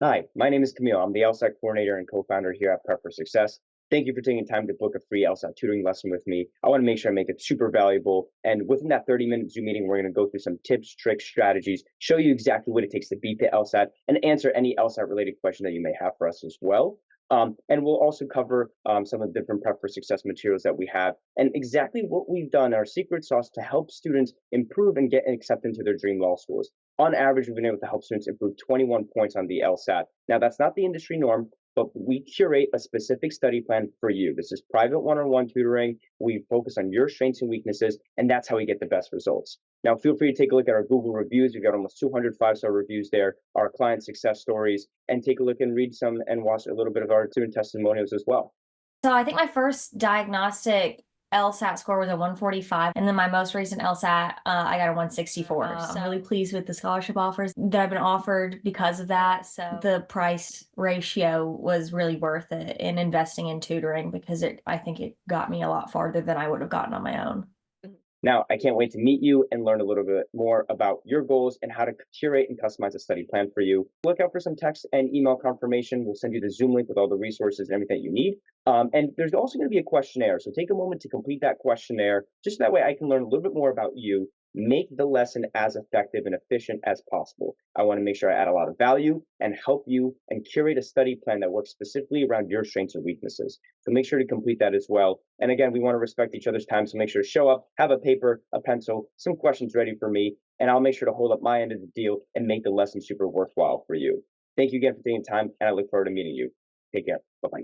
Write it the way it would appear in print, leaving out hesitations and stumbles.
Hi, my name is Camille. I'm the LSAT coordinator and co-founder here at Prep for Success. Thank you for taking time to book a free LSAT tutoring lesson with me. I want to make sure I make it super valuable. And within that 30-minute Zoom meeting, we're going to go through some tips, tricks, strategies, show you exactly what it takes to beat the LSAT, and answer any LSAT related question that you may have for us as well. And we'll also cover some of the different Prep for Success materials that we have and exactly what we've done, our secret sauce to help students improve and get accepted into their dream law schools. On average, we've been able to help students improve 21 points on the LSAT. Now, that's not the industry norm, but we curate a specific study plan for you. This is private one-on-one tutoring. We focus on your strengths and weaknesses, and that's how we get the best results. Now, feel free to take a look at our Google reviews. We've got almost 200 five-star reviews there, our client success stories, and take a look and read some and watch a little bit of our student testimonials as well. So I think my first diagnostic LSAT score was a 145, and then my most recent LSAT, I got a 164. I'm really pleased with the scholarship offers that I've been offered because of that. So the price ratio was really worth it in investing in tutoring because I think it got me a lot farther than I would have gotten on my own. Now, I can't wait to meet you and learn a little bit more about your goals and how to curate and customize a study plan for you. Look out for some text and email confirmation. We'll send you the Zoom link with all the resources and everything that you need. And there's also going to be a questionnaire. So take a moment to complete that questionnaire. Just that way I can learn a little bit more about you, make the lesson as effective and efficient as possible. I want to make sure I add a lot of value and help you and curate a study plan that works specifically around your strengths and weaknesses. So make sure to complete that as well. And again, we want to respect each other's time. So make sure to show up, have a paper, a pencil, some questions ready for me, and I'll make sure to hold up my end of the deal and make the lesson super worthwhile for you. Thank you again for taking time, and I look forward to meeting you. Take care. Bye-bye.